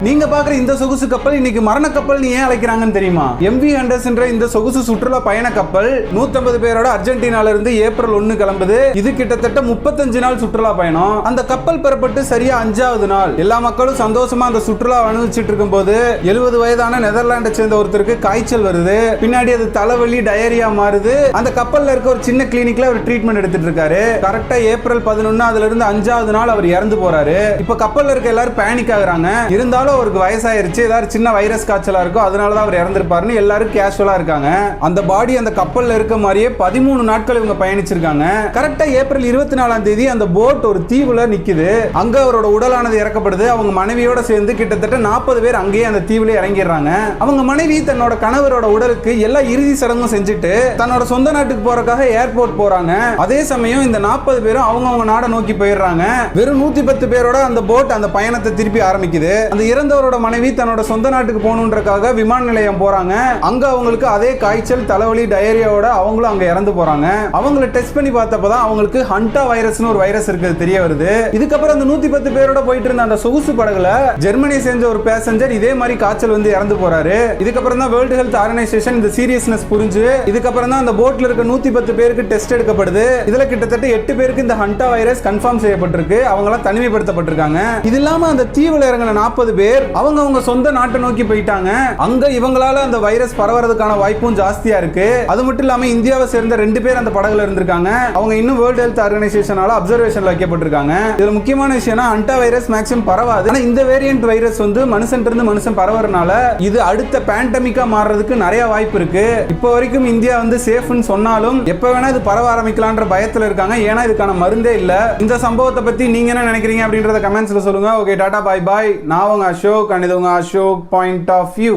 நீங்க பாக்குற இந்த சொகுசு கப்பல் இன்னைக்கு மரண கப்பல் ஏன் அழைக்கிறாங்கன்னு தெரியுமா? எம்வி ஹண்டர்ஸ்ன்ற இந்த சொகுசு சுற்றுலா பயண கப்பல் 150 பேரோட அர்ஜென்டினால இருந்து ஏப்ரல் 1 கிளம்புது. இது கிட்டத்தட்ட 35 நாள் சுற்றுலா பயணம். அந்த கப்பல் பெறப்பட்டு சரியா 5வது நாள் எல்லா மக்களும் சந்தோஷமா அந்த சுற்றுலா அனுபவிச்சுட்டு இருக்கும் போது 70 வயதான நெதர்லாண்டை சேர்ந்த ஒருத்தருக்கு காய்ச்சல் வருது. பின்னாடி அது தலைவலி டயரியா மாறுது. அந்த கப்பல்ல இருக்க ஒரு சின்ன கிளினிக்ல அவர் ட்ரீட்மெண்ட் எடுத்துட்டு இருக்காரு. கரெக்டா ஏப்ரல் 11 அதுல இருந்து 5வது நாள் அவர் இறந்து போறாரு. இப்ப கப்பல்ல இருக்க எல்லாரும் பேனிக் ஆகுறாங்க. இருந்தாலும் அவருக்கு வயசாயிருச்சு, ஏதாவது சின்ன வைரஸ் காய்ச்சலா இருக்கும், அதனாலதான் அவர் இறந்திருப்பாருன்னு எல்லாரும் கேஷுவலா இருக்காங்க. அந்த பாடி அந்த கப்பல்ல இருக்க மாதிரியே 13 நாட்கள் இவங்க பயணிச்சிருக்காங்க. கரெக்டா ஏப்ரல் 24ஆம் தேதி அந்த போட் ஒரு தீவுல நிக்குது. அங்க அவரோட உடலானது இறக்கப்படுது. அவங்க மனைவியோட சேர்ந்து கிட்டத்தட்ட 40 பேர் அங்கேயே அந்த தீவுல இறங்கிடுறாங்க. அவங்க மனைவி தன்னோட கணவரோட உடலுக்கு எல்லா இறுதி சடங்கும் செஞ்சுட்டு தன்னோட சொந்த நாட்டுக்கு போறதுக்காக ஏர்போர்ட் போறாங்க. அதே சமயம் இந்த 40 பேரும் அவங்க நாடை நோக்கி போயிடுறாங்க. வெறும் 110 பேரோட அந்த போட் அந்த பயணத்தை திருப்பி ஆரம்பிக்குது. அந்த இறந்தவரோட மனைவி தன்னோட சொந்த நாட்டுக்கு போகணுன்றக்காக விமான நிலையம் போறாங்க. அங்க அவங்களுக்கு அதே காய்ச்சல் தலைவலி டயரியாவோட அவங்களும் அங்க இறந்து போறாங்க. அவங்கள டெஸ்ட் பண்ணி பார்த்தப்பதான் அவங்களுக்கு ஹண்டா வைரஸ்னு ஒரு வைரஸ் இருக்குது தெரிய வருது. இதுக்கப்புறம் அந்த 110 பேரோட போயிட்டு இருந்த அந்த சொகுசு படகுல ஜெர்மனியை சேர்ந்த ஒரு பேசஞ்சர் இதே மாதிரி காய்ச்சல் வந்து இறந்து போறாரு. இதுக்கப்புறம் தான் வேர்ல்ட் ஹெல்த் ஆர்கனைசேஷன் இந்த சீரியஸ்னஸ் புரிஞ்சு இதுக்கப்புறம் தான் அந்த போட்ல இருக்க 110 பேருக்கு டெஸ்ட் எடுக்கப்படுது. இதுல கிட்டத்தட்ட 8 பேருக்கு இந்த ஹண்டா வைரஸ் கன்ஃபார்ம் செய்யப்பட்டிருக்கு. அவங்க எல்லாம் தனிமைப்படுத்தப்பட்டிருக்காங்க. இது இல்லாம அந்த தீவுல இறங்கின 40 பேர் அவங்க சொந்த நாட்டை நோக்கி போயிட்டாங்க. அங்க இவங்களால அந்த வைரஸ் பரவறதுக்கான வாய்ப்பும் ஜாஸ்தியா இருக்கு. அது மட்டும் இல்லாம இந்தியாவை சேர்ந்த 2 பேர் அந்த படகுல இருந்திருக்காங்க. அவங்க இன்னும் வேர்ல்ட் ஹெல்த் ஆர்கனைசேஷனால அப்சர்வேஷன்ல வைக்கப்பட்டிருக்காங்க. இதுல முக்கியமான விஷயம்னா ஹண்டா வைரஸ் மேக்ஸிமம் பரவாது. ஆனா இந்த வேரியன்ட் வைரஸ் வந்து மனுஷன் இருந்து மனுஷன் பரவறனால இது அடுத்த பேண்டமிக்கா மாறுறதுக்கு நிறைய வாய்ப்பு இருக்கு. இப்போ வரைக்கும் இந்தியா வந்து சேஃப்னு சொன்னாலும் எப்ப வேணா இது பரவ ஆரம்பிக்கலாம்ன்ற பயத்துல இருக்காங்க. ஏன்னா இதுக்கான மருந்தே இல்ல. இந்த சம்பவத்தை பத்தி நீங்க என்ன நினைக்கிறீங்க அப்படின்றத கமெண்ட்ஸ்ல சொல்லுங்க. Okay, Tata, bye bye. நான் உங்க அசோக், அண்ட் இது உங்க அசோக் பாயிண்ட் ஆஃப் வியூ.